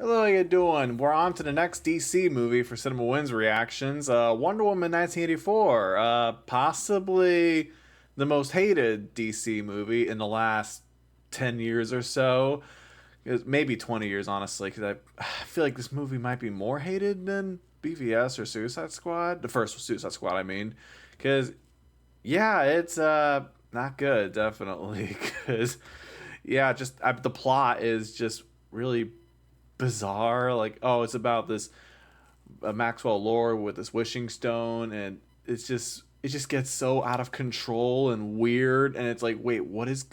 Hello, how you doing? We're on to the next DC movie for CinemaWins reactions. Wonder Woman 1984. Possibly the most hated DC movie in the last 10 years or so. Maybe 20 years, honestly, because I feel like this movie might be more hated than BVS or Suicide Squad. The first Suicide Squad, I mean. Because, yeah, it's not good, definitely. Because, yeah, just the plot is just really bizarre. Like, oh, it's about this Maxwell Lord with this wishing stone, and it just gets so out of control and weird, and it's like, wait, what is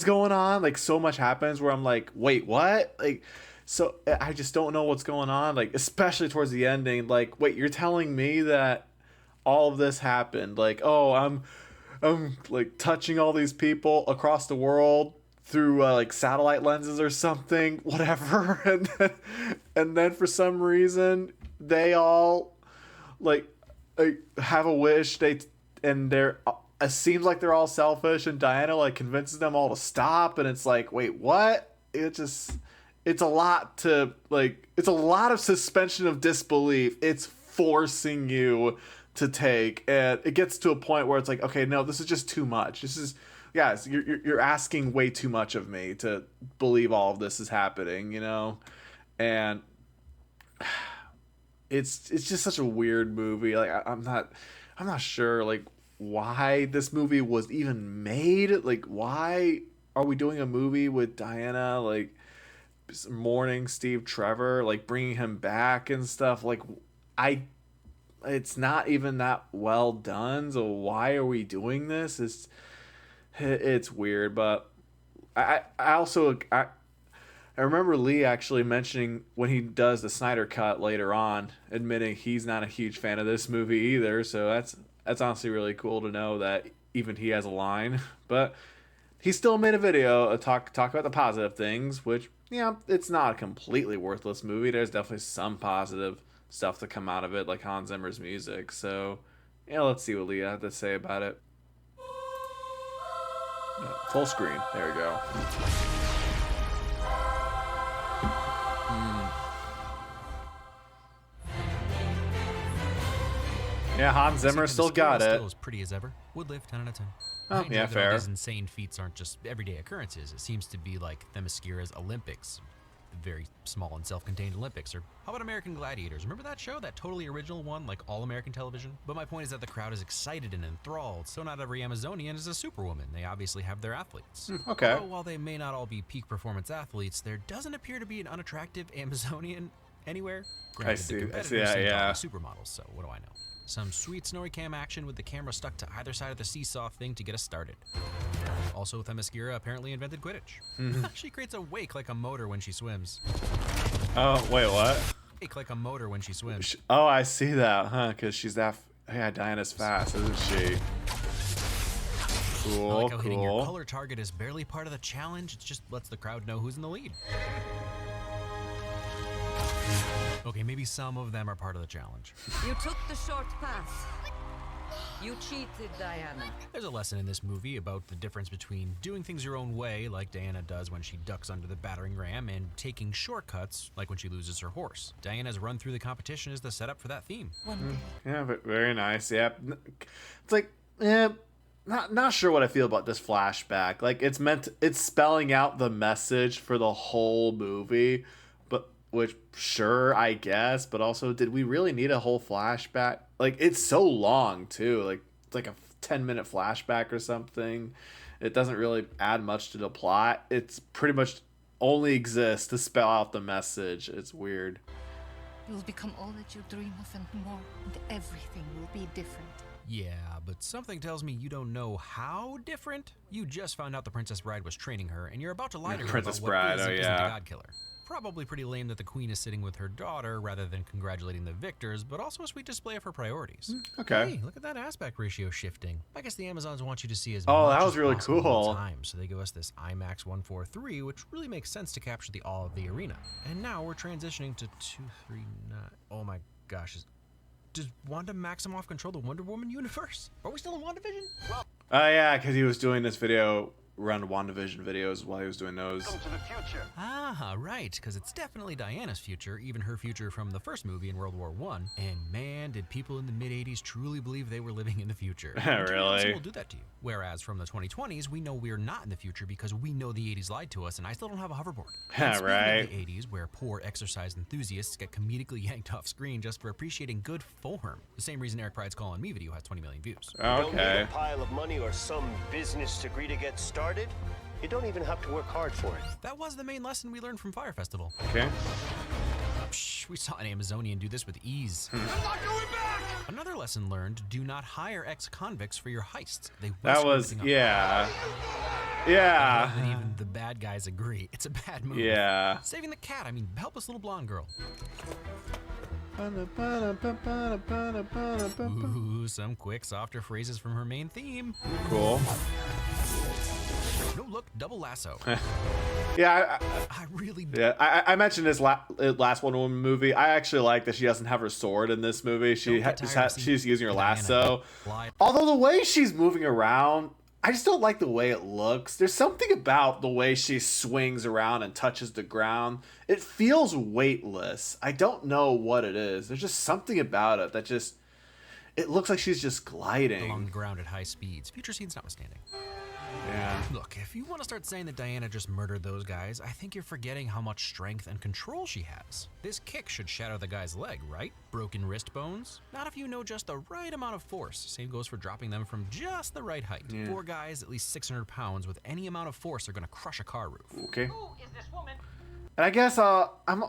going on? Like, so much happens where I'm like, wait, what? Like, so I just don't know what's going on. Like, especially towards the ending, like, wait, you're telling me that all of this happened? Like, oh, I'm like touching all these people across the world through like satellite lenses or something, whatever. And then for some reason they all like have a wish. They're it seems like they're all selfish, and Diana like convinces them all to stop, and it's like, wait, what? It's a lot to like. It's a lot of suspension of disbelief. It's forcing you to take, and it gets to a point where it's like, okay, no, this is just too much. This is, guys, you're asking way too much of me to believe all of this is happening, you know. And it's just such a weird movie. Like, I'm not sure like why this movie was even made. Like, why are we doing a movie with Diana like mourning Steve Trevor, like bringing him back and stuff? Like, I it's not even that well done, so why are we doing this? It's weird. But I remember Lee actually mentioning when he does the Snyder cut later on, admitting he's not a huge fan of this movie either. So that's honestly really cool to know that even he has a line. But he still made a video talk about the positive things, which, yeah, it's not a completely worthless movie. There's definitely some positive stuff to come out of it, like Hans Zimmer's music. So, yeah, let's see what Leah had to say about it. Full screen. There we go. Yeah, Hans Zimmer still got it. Still as pretty as ever. Would live 10 out of 10. Oh, yeah, fair. These insane feats aren't just everyday occurrences. It seems to be like Themyscira's Olympics. Very small and self-contained Olympics. Or how about American Gladiators? Remember that show? That totally original one, like all American television? But my point is that the crowd is excited and enthralled, so not every Amazonian is a superwoman. They obviously have their athletes. Okay. So while they may not all be peak performance athletes, there doesn't appear to be an unattractive Amazonian anywhere. Granted, I see. The competitors Yeah, seem to all yeah. be supermodels, so what do I know? Some sweet snowy cam action with the camera stuck to either side of the seesaw thing to get us started. Also, Themyscira apparently invented Quidditch. She creates a wake like a motor when she swims. Oh, wait, what? Wake like a motor when she swims. Oh, I see that, huh? Because she's that. Yeah, Diana's fast, isn't she? Cool, I like how hitting your cool. color target is barely part of the challenge. It just lets the crowd know who's in the lead. Okay, maybe some of them are part of the challenge. You took the short path. You cheated, Diana. There's a lesson in this movie about the difference between doing things your own way, like Diana does when she ducks under the battering ram, and taking shortcuts, like when she loses her horse. Diana's run through the competition is the setup for that theme. One day. Yeah, but very nice. Yeah, it's like, not sure what I feel about this flashback. Like, it's spelling out the message for the whole movie, but which, sure, I guess, but also, did we really need a whole flashback? Like, it's so long too. Like, it's like a 10-minute flashback or something. It doesn't really add much to the plot. It's pretty much only exists to spell out the message. It's weird. You'll become all that you dream of and more, and everything will be different. Yeah, but something tells me you don't know how different. You just found out the Princess Bride was training her, and you're about to lie to her Princess about Bride, what oh, isn't yeah. the God Killer. Probably pretty lame that the queen is sitting with her daughter rather than congratulating the victors, but also a sweet display of her priorities. Okay. Hey, look at that aspect ratio shifting. I guess the Amazons want you to see as Oh, much that was as really possible cool. all the time, so they give us this IMAX 143, which really makes sense to capture the awe of the arena. And now we're transitioning to 239. Oh my gosh, does Wanda Maximoff control the Wonder Woman universe? Are we still in WandaVision? Oh, yeah, because he was doing this video run WandaVision videos while he was doing those. Welcome to the future. Ah, right, because it's definitely Diana's future, even her future from the first movie in World War One. And man, did people in the mid-'80s truly believe they were living in the future. Really? Will do that to you. Whereas from the 2020s, we know we're not in the future because we know the 80s lied to us, and I still don't have a hoverboard. And speaking Right. of the 80s, where poor exercise enthusiasts get comedically yanked off screen just for appreciating good form. The same reason Eric Pride's Call on Me video has 20 million views. Don't need Okay. a pile of money or some business degree to get started. You don't even have to work hard for it. That was the main lesson we learned from Fire Festival. Okay. Psh, we saw an Amazonian do this with ease. Another lesson learned, do not hire ex-convicts for your heists. They That risk was, messing up. yeah. And Yeah. even the bad guys agree. It's a bad move. Yeah. Saving the cat, I mean, helpless little blonde girl. Ooh, some quick, softer phrases from her main theme. Cool. No look, double lasso. Yeah, I really I mentioned this last Wonder Woman movie. I actually like that she doesn't have her sword in this movie. She Don't get just tired of seeing she's using her Diana lasso. fly. Although the way she's moving around, I just don't like the way it looks. There's something about the way she swings around and touches the ground. It feels weightless. I don't know what it is. There's just something about it that just, it looks like she's just along gliding. the ground at high speeds. Future scenes notwithstanding. Yeah. Look, if you want to start saying that Diana just murdered those guys, I think you're forgetting how much strength and control she has. This kick should shatter the guy's leg, right? Broken wrist bones? Not if you know just the right amount of force. Same goes for dropping them from just the right height. Yeah. 4 guys at least 600 pounds with any amount of force are going to crush a car roof. Okay. And I guess I'm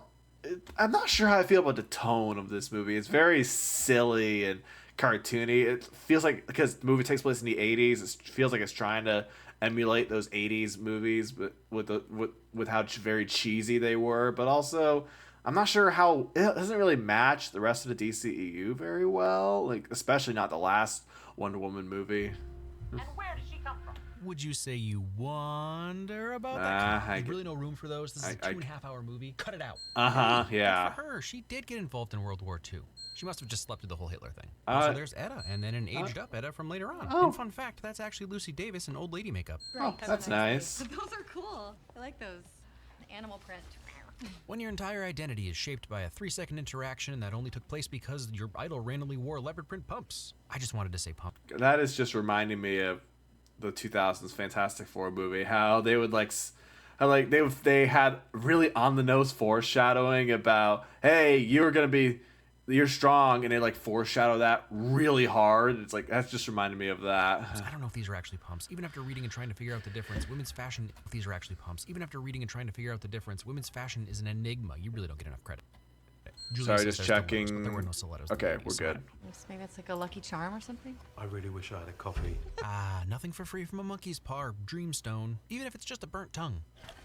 not sure how I feel about the tone of this movie. It's very silly and cartoony. It feels like, because the movie takes place in the 80s, it feels like it's trying to emulate those 80s movies, but with how very cheesy they were. But also, I'm not sure how it doesn't really match the rest of the DCEU very well. Like, especially not the last Wonder Woman movie. And where did she come from? Would you say you wonder about that? There's really no room for those. This is a 2.5-hour movie. Cut it out. Yeah. Good for her. She did get involved in World War II. She must have just slept through the whole Hitler thing. Also, there's Etta, and then an aged-up Etta from later on. Oh. And fun fact, that's actually Lucy Davis in old lady makeup. Oh, that's nice. Those are cool. I like those. Animal print. When your entire identity is shaped by a 3-second interaction that only took place because your idol randomly wore leopard print pumps. I just wanted to say pump. That is just reminding me of the 2000s Fantastic Four movie. How they would they had really on the nose foreshadowing about, hey, you're strong, and they like foreshadow that really hard. It's like, that's just reminded me of that. I don't know if these are actually pumps. Even after reading and trying to figure out the difference, women's fashion, if these are actually pumps. Even after reading and trying to figure out the difference, women's fashion is an enigma. You really don't get enough credit. Julie Sorry, says just there's no words, checking. but there were no stilettos. in the Okay, 80s, we're so good. Maybe it's like a lucky charm or something. I really wish I had a coffee. Nothing for free from a monkey's paw or dreamstone, even if it's just a burnt tongue.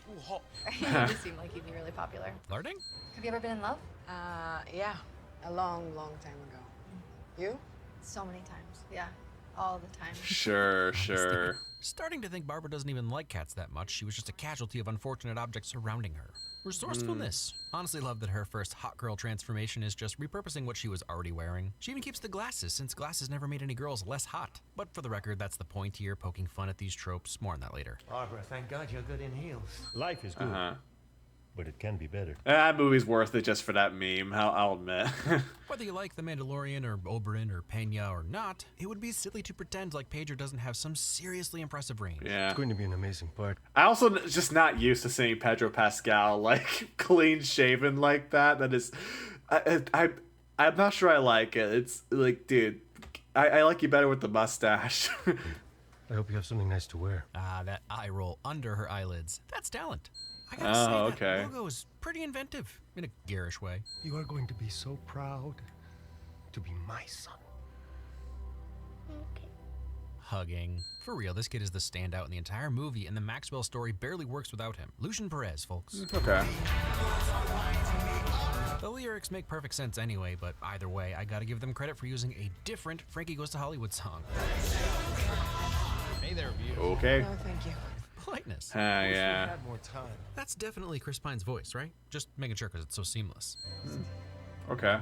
You just seem like you'd be really popular. Flirting? Have you ever been in love? Yeah, a long, long time ago. You? So many times. Yeah, all the time. Sure. Starting to think Barbara doesn't even like cats that much. She was just a casualty of unfortunate objects surrounding her. Resourcefulness. Honestly love that her first hot girl transformation is just repurposing what she was already wearing. She even keeps the glasses, since glasses never made any girls less hot. But for the record, that's the point here, poking fun at these tropes. More on that later. Barbara, thank God you're good in heels. Life is good, but it can be better. That movie's worth it just for that meme, I'll admit. Whether you like The Mandalorian or Oberyn or Pena or not, it would be silly to pretend like Pager doesn't have some seriously impressive range. Yeah. It's going to be an amazing part. I also just not used to seeing Pedro Pascal like clean shaven like that. That is, I'm not sure I like it. It's like, dude, I like you better with the mustache. I hope you have something nice to wear. That eye roll under her eyelids. That's talent. I gotta Oh, say, okay. that logo is pretty inventive, in a garish way. You are going to be so proud to be my son. Hugging. For real, this kid is the standout in the entire movie, and the Maxwell story barely works without him. Lucien Perez, folks. Okay. The lyrics make perfect sense anyway, but either way, I gotta give them credit for using a different Frankie Goes to Hollywood song. Hey there, view. Okay. No, thank you. Politeness. Yeah. Had more time. That's definitely Chris Pine's voice, right? Just making sure because it's so seamless. Okay.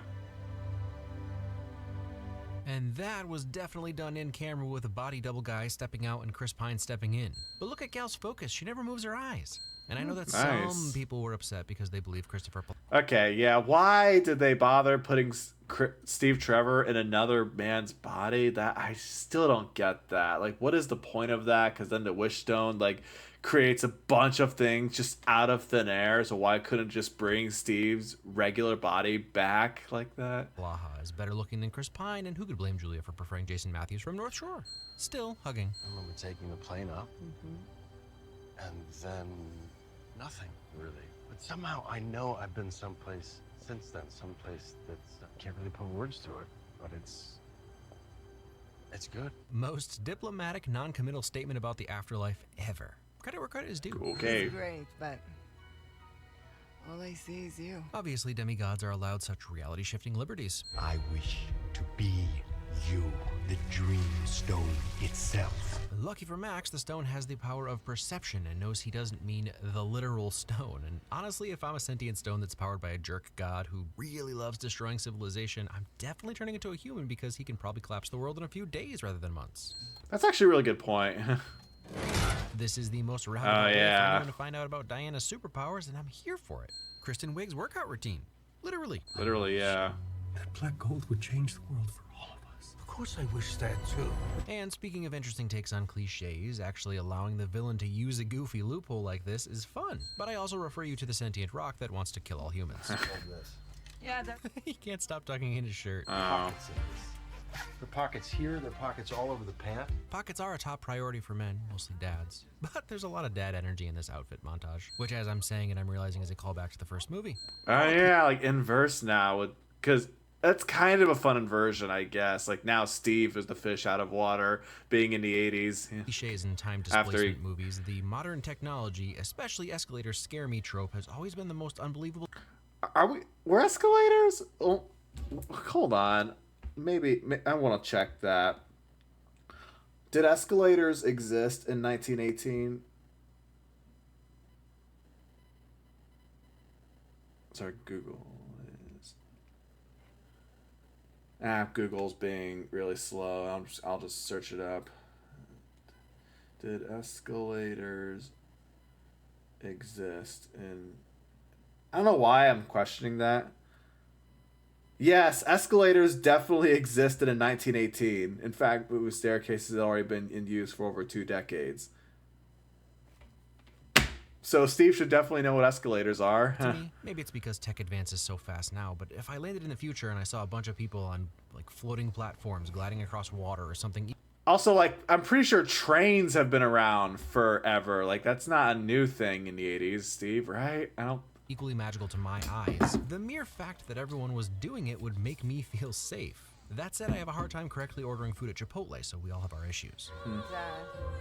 And that was definitely done in camera with a body double guy stepping out and Chris Pine stepping in. But look at Gal's focus. She never moves her eyes. And I know that Nice. some people were upset because they believe Christopher Okay, yeah. Why did they bother putting Steve Trevor in another man's body? That I still don't get that. Like, what is the point of that? Because then the Wish Stone like creates a bunch of things just out of thin air. So why couldn't just bring Steve's regular body back like that? Blaha is better looking than Chris Pine, and who could blame Julia for preferring Jason Matthews from North Shore? Still hugging. I remember taking the plane up, and then nothing, really. But somehow I know I've been someplace since then, someplace that's, I can't really put words to it, but it's good. Most diplomatic, non-committal statement about the afterlife ever. Credit where credit is due. Okay. It's great, but all I see is you. Obviously, demigods are allowed such reality-shifting liberties. I wish to be you, the Dream Stone itself. Lucky for Max, the stone has the power of perception and knows he doesn't mean the literal stone. And honestly, if I'm a sentient stone that's powered by a jerk god who really loves destroying civilization, I'm definitely turning into a human because he can probably collapse the world in a few days rather than months. That's actually a really good point. This is the most roundabout way for yeah. anyone to find out about Diana's superpowers, and I'm here for it. Kristen Wiig's workout routine. Literally. Literally, yeah. That black gold would change the world for all of us. Of course I wish that too. And speaking of interesting takes on cliches, actually allowing the villain to use a goofy loophole like this is fun. But I also refer you to the sentient rock that wants to kill all humans. Yeah, He can't stop tucking in his shirt. Pockets in this. There are pockets here, there are pockets all over the pant. Pockets are a top priority for men, mostly dads. But there's a lot of dad energy in this outfit montage, which as I'm saying and I'm realizing is a callback to the first movie. Oh yeah, like inverse now, because that's kind of a fun inversion, I guess. Like now, Steve is the fish out of water, being in the '80s. Cliches in time displacement movies, the modern technology, especially escalators scare me trope, has always been the most unbelievable. Were escalators? Oh, hold on. Maybe I want to check that. Did escalators exist in 1918? Sorry, Google is. Google's being really slow. I'll just search it up. Did escalators exist in? I don't know why I'm questioning that. Yes, escalators definitely existed in 1918. In fact, staircases had already been in use for over 2 decades. So Steve should definitely know what escalators are. To me, maybe it's because tech advances so fast now, but if I landed in the future and I saw a bunch of people on like floating platforms gliding across water or something. Also, like, I'm pretty sure trains have been around forever. Like, that's not a new thing in the 80s, Steve, right? I don't... Equally magical to my eyes. The mere fact that everyone was doing it would make me feel safe. That said, I have a hard time correctly ordering food at Chipotle, so we all have our issues.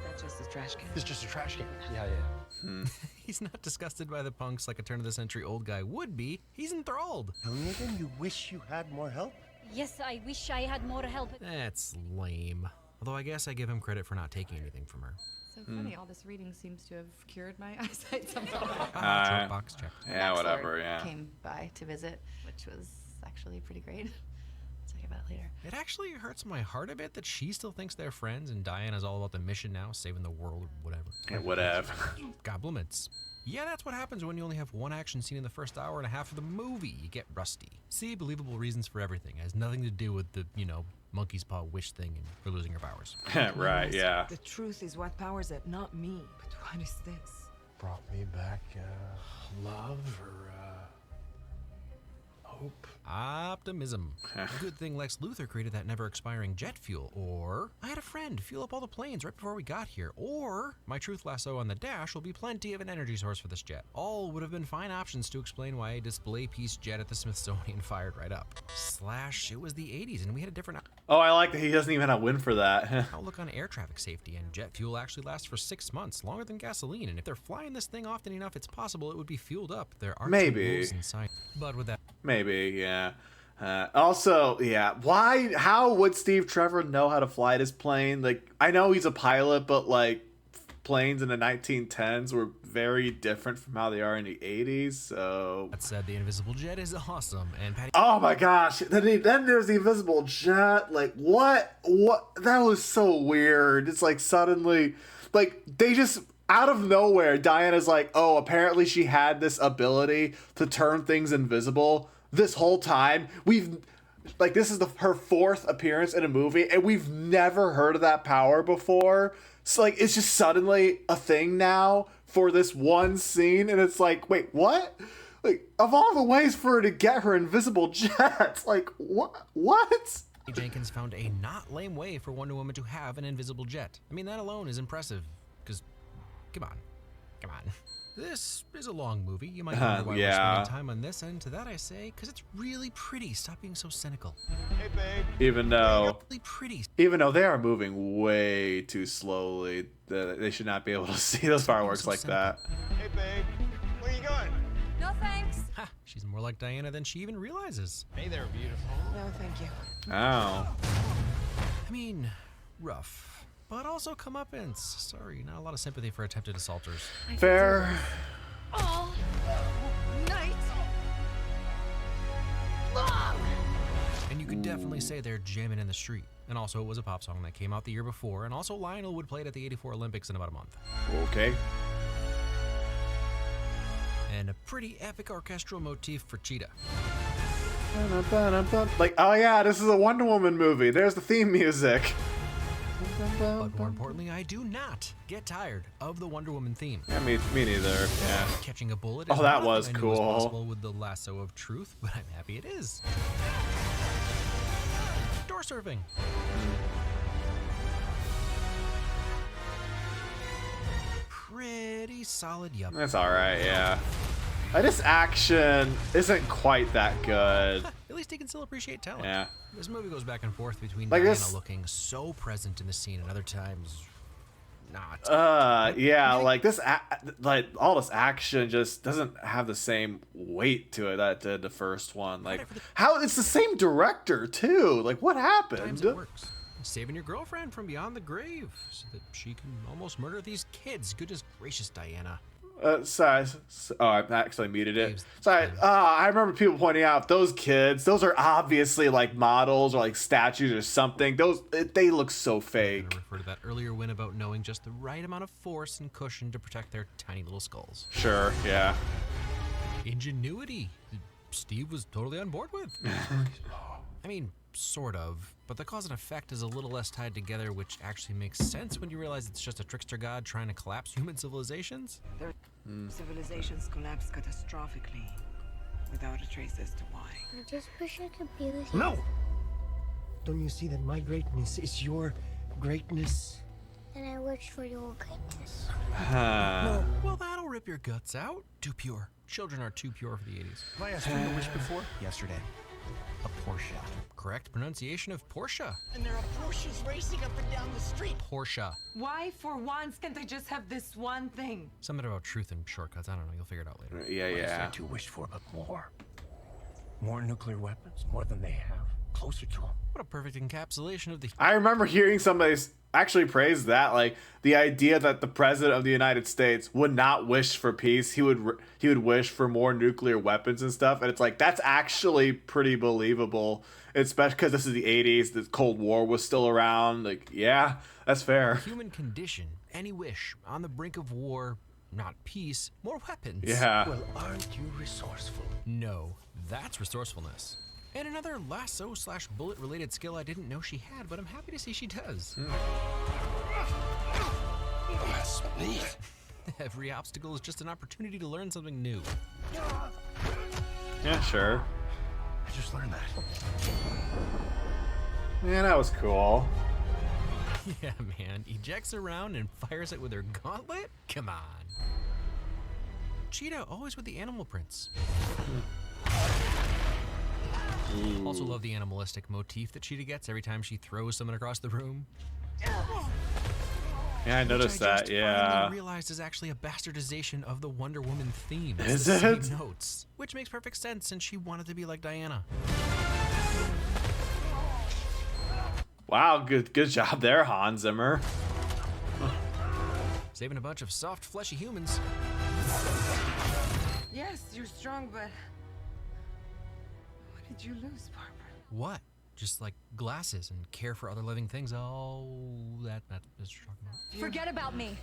That's just a trash can. It's just a trash can. Yeah. He's not disgusted by the punks like a turn-of-the-century old guy would be. He's enthralled. Megan, you wish you had more help? Yes, I wish I had more help. That's lame. Although I guess I give him credit for not taking anything from her. So funny, all this reading seems to have cured my eyesight somehow. Choke box checked. Yeah, Max whatever, Lord yeah. came by to visit, which was actually pretty great. I'll tell you about it later. It actually hurts my heart a bit that she still thinks they're friends and Diana's all about the mission now, saving the world or whatever. Yeah, whatever. Goblins. Yeah, that's what happens when you only have one action scene in the first hour and a half of the movie. You get rusty. See, believable reasons for everything. It has nothing to do with the, monkey's paw wish thing and her losing her powers. Right, yeah. The truth is what powers it, not me. But what is this? Brought me back love or hope. Optimism. Good thing Lex Luthor created that never-expiring jet fuel. Or, I had a friend fuel up all the planes right before we got here. Or, my truth lasso on the dash will be plenty of an energy source for this jet. All would have been fine options to explain why a display piece jet at the Smithsonian fired right up. / it was the 80s and we had a different Oh, I like that he doesn't even have a win for that. outlook on air traffic safety, and jet fuel actually lasts for 6 months, longer than gasoline. And if they're flying this thing often enough, it's possible it would be fueled up. There are Maybe. rules inside. But with that, Maybe, yeah. Also, yeah. How would Steve Trevor know how to fly this plane? Like, I know he's a pilot, but like, planes in the 1910s were very different from how they are in the 80s. So That said, the invisible jet is awesome, and Patty. oh my gosh, then there's the invisible jet. Like what that was so weird. It's like suddenly, like they just out of nowhere, Diana's like, oh, apparently she had this ability to turn things invisible this whole time. This is her fourth appearance in a movie, and we've never heard of that power before. So like it's just suddenly a thing now for this one scene, and it's like, wait, what? Like, of all the ways for her to get her invisible jet, like what? Jenkins found a not lame way for Wonder Woman to have an invisible jet. I mean, that alone is impressive, because come on. This is a long movie. You might wonder why we're spending time on this, and to that I say, because it's really pretty. Stop being so cynical. Hey, babe. Even though Really pretty. they are moving way too slowly, they should not be able to see those fireworks like that. Hey, babe. Where you going? No thanks. Ha! She's more like Diana than she even realizes. Hey there, beautiful. No, thank you. Oh. I mean, rough. But also comeuppance. Sorry, not a lot of sympathy for attempted assaulters. Fair. All night long. And you could definitely say they're jamming in the street. And also, it was a pop song that came out the year before, and also Lionel would play it at the '84 Olympics in about a month. Okay. And a pretty epic orchestral motif for Cheetah. Like, oh yeah, this is a Wonder Woman movie. There's the theme music. But more importantly, I do not get tired of the Wonder Woman theme. Yeah, me neither. Yeah. Catching a bullet Oh, is that not was something I knew cool. possible with the lasso of truth, but I'm happy it is. Door surfing. Pretty solid, yup. That's alright, yeah. This action isn't quite that good. At least he can still appreciate talent. Yeah. This movie goes back and forth between Like Diana this- looking so present in the scene and other times not. Yeah, like like all this action just doesn't have the same weight to it that did the first one. Like, how it's the same director too. Like, what Times happened? it works. Saving your girlfriend from beyond the grave so that she can almost murder these kids. Goodness gracious, Diana. Sorry. Oh, I actually muted it. Sorry. I remember people pointing out those kids. Those are obviously like models or like statues or something. They look so I'm fake. gonna refer to that earlier win about knowing just the right amount of force and cushion to protect their tiny little skulls. Sure. Yeah. Ingenuity. Steve was totally on board with. I mean, sort of. But the cause and effect is a little less tied together, which actually makes sense when you realize it's just a trickster god trying to collapse human civilizations. Civilizations collapse catastrophically without a trace as to why. I just wish I could be with you. No! Don't you see that my greatness is your greatness? And I wish for your greatness. Well, that'll rip your guts out. Too pure. Children are too pure for the 80s. Have I asked you a wish before? Yesterday. A Porsche. Correct pronunciation of Porsche. And there are Porsches racing up and down the street. Porsche. Why, for once, can't I just have this one thing? Something about truth and shortcuts. I don't know. You'll figure it out later. Yeah. What is Yeah. there to wish for but more? More nuclear weapons? More than they have. Closer to them. What a perfect encapsulation of the I remember hearing somebody actually praise that, like the idea that the president of the United States would not wish for peace. He would wish for more nuclear weapons and stuff. And it's like, that's actually pretty believable, especially because this is the 80s. The Cold War was still around. Like, yeah, that's fair. human condition. Any wish on the brink of war, not peace, more weapons. Yeah. Well, aren't you resourceful? No, that's resourcefulness. And another lasso/bullet related skill I didn't know she had, but I'm happy to see she does. That's neat. Every obstacle is just an opportunity to learn something new. Yeah, sure. I just learned that. Yeah, that was cool. Yeah, man. Ejects around and fires it with her gauntlet? Come on. Cheetah, always with the animal prints. Also love the animalistic motif that Cheetah gets every time she throws someone across the room. Yeah, I noticed Which I that. just Yeah. finally realized is actually a bastardization of the Wonder Woman theme. It's Is the it? same notes, which makes perfect sense since she wanted to be like Diana. Wow, good job there, Hans Zimmer. saving a bunch of soft, fleshy humans. Yes, you're strong, but what did you lose, Barbara? What? Just like glasses and care for other living things. Oh, that's what you're talking about. Forget about me.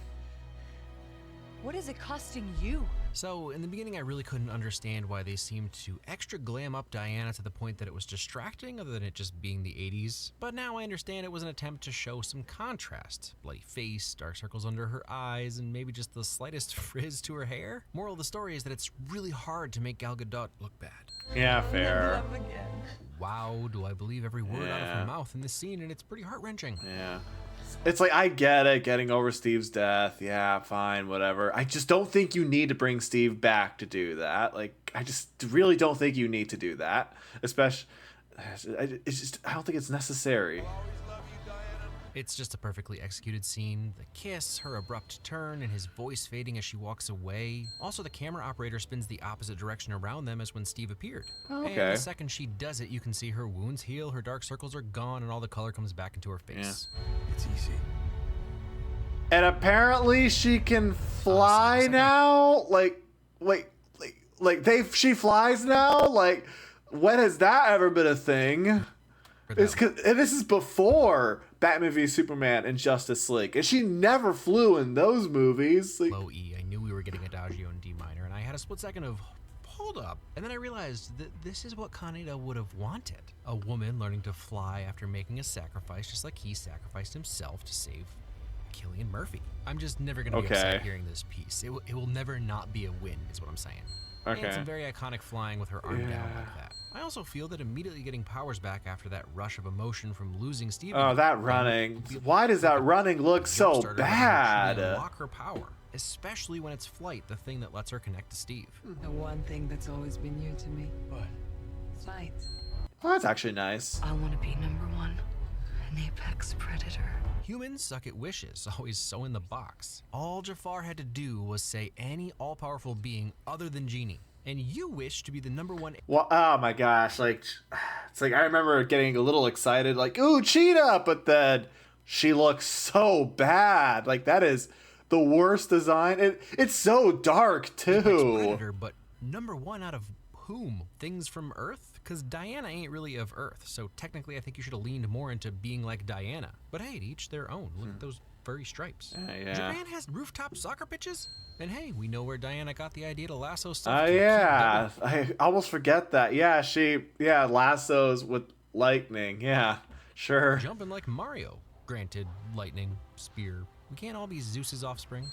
What is it costing you? So, in the beginning, I really couldn't understand why they seemed to extra glam up Diana to the point that it was distracting, other than it just being the 80s. But now I understand it was an attempt to show some contrast. Bloody face, dark circles under her eyes, and maybe just the slightest frizz to her hair. Moral of the story is that it's really hard to make Gal Gadot look bad. Yeah, fair. Wow, do I believe every word out of her mouth in this scene, and it's pretty heart-wrenching. Yeah. It's like, I get it, getting over Steve's death. Yeah, fine, whatever. I just don't think you need to bring Steve back to do that. Like, I just really don't think you need to do that. Especially, I don't think it's necessary. It's just a perfectly executed scene. The kiss, her abrupt turn, and his voice fading as she walks away. Also, the camera operator spins the opposite direction around them as when Steve appeared. Oh, okay. And the second she does it, you can see her wounds heal, her dark circles are gone, and all the color comes back into her face. Yeah. It's easy. And apparently she can fly now? Like, wait, she flies now? Like, when has that ever been a thing? And this is before Batman v Superman and Justice League, and she never flew in those movies. Like, Low E, I knew we were getting Adagio in D minor, and I had a split second of, hold up. And then I realized that this is what Kaneda would have wanted. A woman learning to fly after making a sacrifice, just like he sacrificed himself to save Cillian Murphy. I'm just never going to be upset hearing this piece. It will never not be a win, is what I'm saying. Okay. And some very iconic flying with her arm down like that. I also feel that immediately getting powers back after that rush of emotion from losing Steve. Oh, that running. Why does that running look so bad? Unlock her power, especially when it's flight, the thing that lets her connect to Steve. The one thing that's always been new to me. What? Flight. Oh, that's actually nice. I want to be number one, an apex predator. Humans suck at wishes, always so in the box. All Jafar had to do was say any all-powerful being other than Genie. And you wish to be the number one. Well, oh my gosh, like, it's like I remember getting a little excited, like, ooh, Cheetah, but then she looks so bad. Like, that is the worst design. It's so dark too. Predator, but number one out of whom? Things from Earth? Because Diana ain't really of Earth, so technically I think you should have leaned more into being like Diana. But hey, to each their own. Look at those furry stripes. Yeah. Japan has rooftop soccer pitches? And hey, we know where Diana got the idea to lasso stuff. Yeah, I almost forget that. Yeah, lassos with lightning. Yeah, sure. Jumping like Mario. Granted, lightning, spear. We can't all be Zeus's offspring.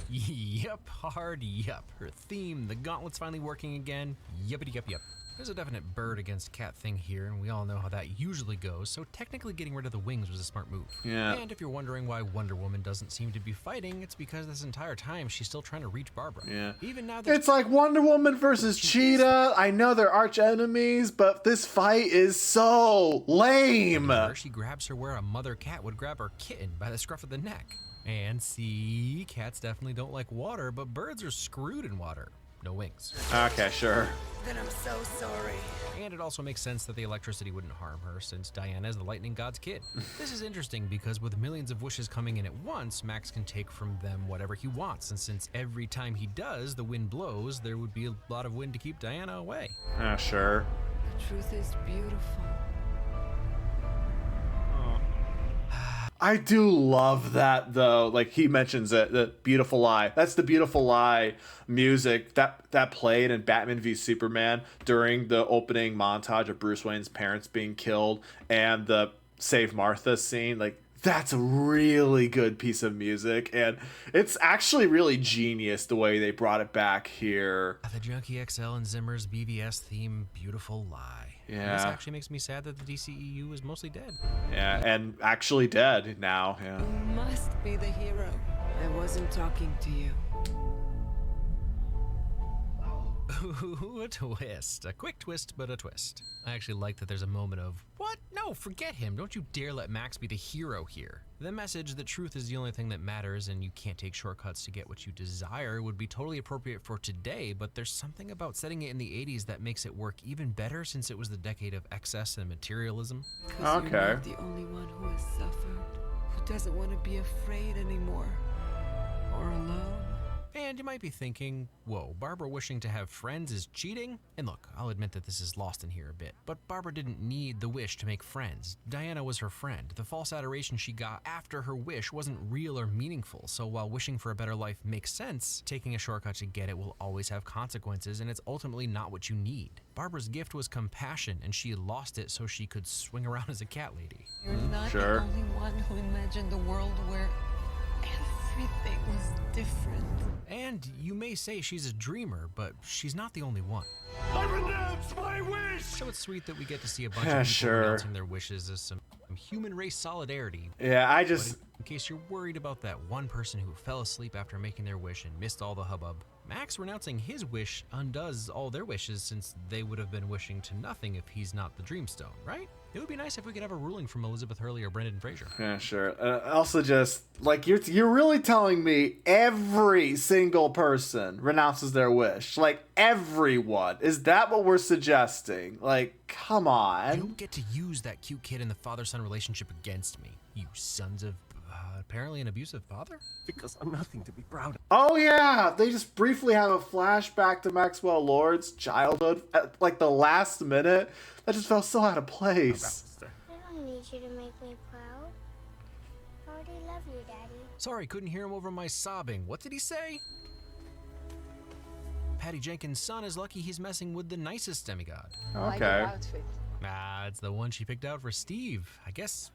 Yep, hard yep. Her theme, the gauntlet's finally working again. Yuppity yup yup. There's a definite bird against cat thing here, and we all know how that usually goes, so technically getting rid of the wings was a smart move. Yeah. And if you're wondering why Wonder Woman doesn't seem to be fighting, it's because this entire time she's still trying to reach Barbara. Yeah. Even now that it's like Wonder Woman versus Cheetah. I know they're arch enemies, but this fight is so lame. She grabs her where a mother cat would grab her kitten by the scruff of the neck. And see, cats definitely don't like water, but birds are screwed in water. No wings. Okay, sure. Then I'm so sorry. And it also makes sense that the electricity wouldn't harm her, since Diana is the lightning god's kid. This is interesting because with millions of wishes coming in at once, Max can take from them whatever he wants, and since every time he does, the wind blows, there would be a lot of wind to keep Diana away. Sure. The truth is beautiful. I do love that though. Like he mentions it, the Beautiful Lie. That's the Beautiful Lie music that played in Batman v Superman during the opening montage of Bruce Wayne's parents being killed and the Save Martha scene. Like that's a really good piece of music, and it's actually really genius the way they brought it back here. The Junkie XL and Zimmer's BVS theme, Beautiful Lie. Yeah. This actually makes me sad that the DCEU is mostly dead. Yeah, and actually dead now. Yeah. You must be the hero. I wasn't talking to you. Ooh, a twist. A quick twist, but a twist. I actually like that there's a moment of, what? No, forget him. Don't you dare let Max be the hero here. The message that truth is the only thing that matters and you can't take shortcuts to get what you desire would be totally appropriate for today, but there's something about setting it in the 80s that makes it work even better since it was the decade of excess and materialism. Because you're not the only one who has suffered, who doesn't want to be afraid anymore, or alone. And you might be thinking, whoa, Barbara wishing to have friends is cheating? And look, I'll admit that this is lost in here a bit, but Barbara didn't need the wish to make friends. Diana was her friend. The false adoration she got after her wish wasn't real or meaningful, so while wishing for a better life makes sense, taking a shortcut to get it will always have consequences, and it's ultimately not what you need. Barbara's gift was compassion, and she lost it so she could swing around as a cat lady. You're not the only one who imagined a world where everything was different. And you may say she's a dreamer, but she's not the only one. I renounce my wish! So it's sweet that we get to see a bunch of people renouncing their wishes as some human race solidarity. Yeah, But in case you're worried about that one person who fell asleep after making their wish and missed all the hubbub, Max renouncing his wish undoes all their wishes since they would have been wishing to nothing if he's not the Dreamstone, right? It would be nice if we could have a ruling from Elizabeth Hurley or Brendan Fraser. Yeah, sure. Also, just like you're really telling me every single person renounces their wish, like everyone. Is that what we're suggesting? Like, come on. You don't get to use that cute kid in the father-son relationship against me, you sons of apparently an abusive father. Because I'm nothing to be proud of. Oh yeah, they just briefly have a flashback to Maxwell Lord's childhood at like the last minute. That just felt so out of place. I don't need you to make me proud. I already love you, Daddy. Sorry, couldn't hear him over my sobbing. What did he say? Patty Jenkins' son is lucky he's messing with the nicest demigod. Okay. It's the one she picked out for Steve. I guess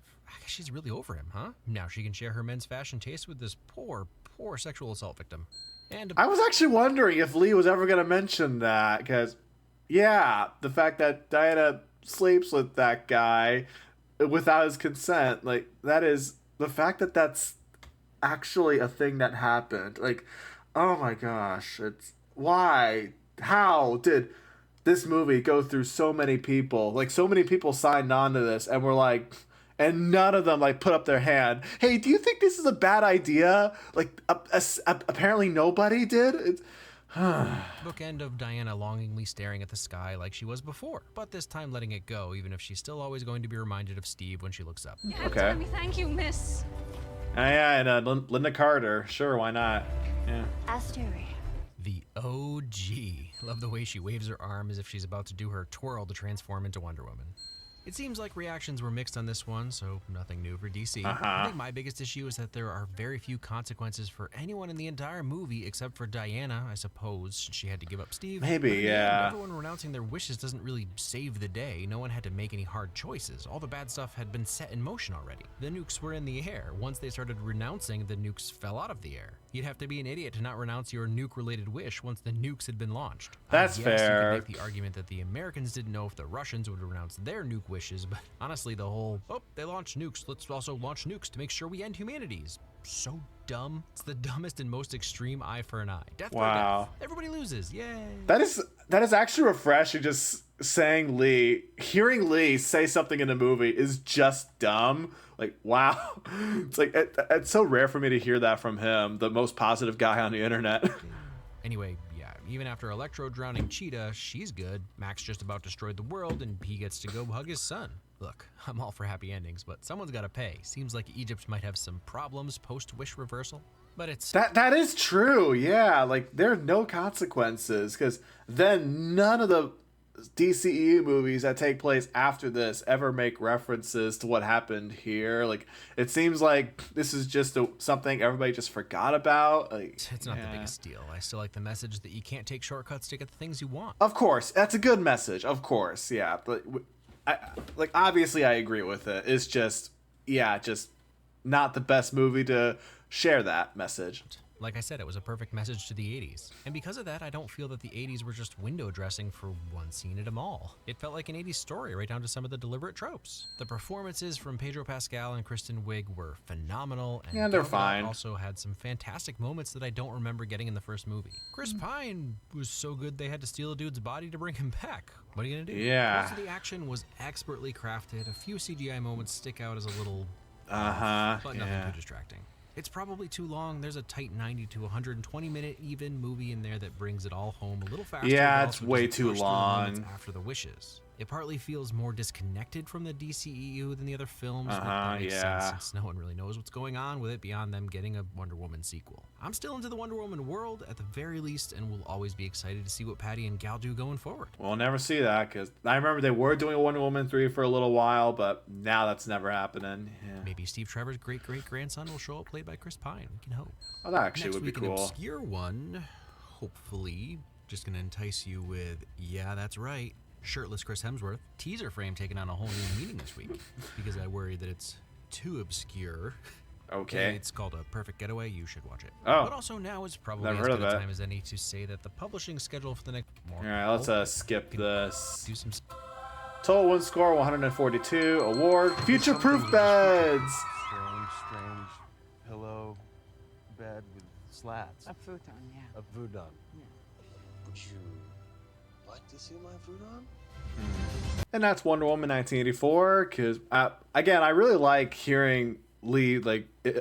she's really over him, huh? Now she can share her men's fashion taste with this poor sexual assault victim. And I was actually wondering if Lee was ever going to mention that, because, yeah, the fact that Diana sleeps with that guy without his consent, like, that is, the fact that that's actually a thing that happened, like, oh my gosh, it's, why, how did this movie go through so many people, like, so many people signed on to this, and were like, and none of them like put up their hand. Hey, do you think this is a bad idea? Like, apparently nobody did. It's bookend of Diana longingly staring at the sky like she was before, but this time letting it go, even if she's still always going to be reminded of Steve when she looks up. Okay. Thank you, miss. Yeah, and Linda Carter. Sure, why not? Yeah. Asteria. The OG. Love the way she waves her arm as if she's about to do her twirl to transform into Wonder Woman. It seems like reactions were mixed on this one, so nothing new for DC. I think my biggest issue is that there are very few consequences for anyone in the entire movie except for Diana, I suppose. She had to give up Steve. Maybe, yeah. Everyone renouncing their wishes doesn't really save the day. No one had to make any hard choices. All the bad stuff had been set in motion already. The nukes were in the air. Once they started renouncing, the nukes fell out of the air. You'd have to be an idiot to not renounce your nuke-related wish once the nukes had been launched. That's fair. You could make the argument that the Americans didn't know if the Russians would renounce their nuke wishes, but honestly, the whole, they launched nukes, let's also launch nukes to make sure we end humanity is so dumb. It's the dumbest and most extreme eye for an eye. Death for death. Everybody loses. Yay. That is actually refreshing. Just hearing Lee say something in a movie is just dumb. Like, wow. It's like, it's so rare for me to hear that from him, the most positive guy on the internet. Anyway, yeah, even after Electro drowning Cheetah, she's good. Max just about destroyed the world, and he gets to go hug his son. Look, I'm all for happy endings, but someone's gotta pay. Seems like Egypt might have some problems post-wish reversal. But it's... That is true, yeah. Like, there are no consequences, because then none of the DCEU movies that take place after this ever make references to what happened here. Like, it seems like this is just something everybody just forgot about. Like, it's not the biggest deal. I still like the message that you can't take shortcuts to get the things you want. Of course, that's a good message. Of course, yeah. But obviously, I agree with it. It's just not the best movie to share that message. Like I said, it was a perfect message to the 80s. And because of that, I don't feel that the 80s were just window dressing for one scene at a mall. It felt like an 80s story, right down to some of the deliberate tropes. The performances from Pedro Pascal and Kristen Wiig were phenomenal, and Yeah, they're Gal Gadot fine. also had some fantastic moments that I don't remember getting in the first movie. Chris Pine was so good they had to steal a dude's body to bring him back. What are you gonna do? Yeah. Most of the action was expertly crafted. A few CGI moments stick out as a little but nothing Yeah. too distracting. It's probably too long. There's a tight 90 to 120 minute even movie in there that brings it all home a little faster. Yeah, but it's also way doesn't too rush through the moments long. after the wishes. It partly feels more disconnected from the DCEU than the other films. But Uh-huh, that makes yeah. sense since no one really knows what's going on with it beyond them getting a Wonder Woman sequel. I'm still into the Wonder Woman world at the very least, and will always be excited to see what Patty and Gal do going forward. We'll never see that, because I remember they were doing a Wonder Woman 3 for a little while, but now that's never happening. Yeah. Maybe Steve Trevor's great-great-grandson will show up played by Chris Pine. We can hope. Oh, that actually Next would be week, an cool. obscure one, hopefully, just gonna entice you with, yeah, that's right, shirtless Chris Hemsworth. Teaser frame taking on a whole new meaning this week because I worry that it's too obscure. Okay. It's called A Perfect Getaway. You should watch it. Oh. But also now is probably Never as heard of good a that. time as any to say that the publishing schedule for the next All right, let's skip this. do some Total win score 142. Award future-proof beds. Strange pillow bed with slats. A futon, yeah. A futon. Would you like to see my futon? And that's Wonder Woman 1984. Because again, I really like hearing Lee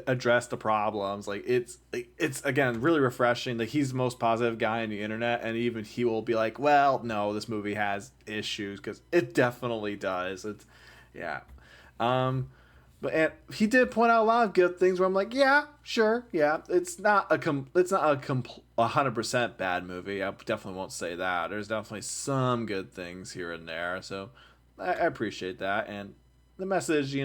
address the problems. It's again really refreshing. He's the most positive guy on the internet, and even he will be like, well, no, this movie has issues, because it definitely does. But he did point out a lot of good things where I'm like, yeah, sure, yeah, it's not a 100% bad movie. I definitely won't say that. There's definitely some good things here and there, so I appreciate that. And the message,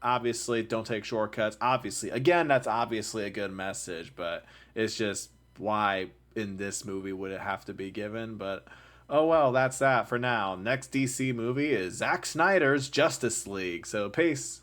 obviously, don't take shortcuts. Obviously, again, that's obviously a good message, but it's just why in this movie would it have to be given? But oh well, that's that for now. Next DC movie is Zack Snyder's Justice League. So peace.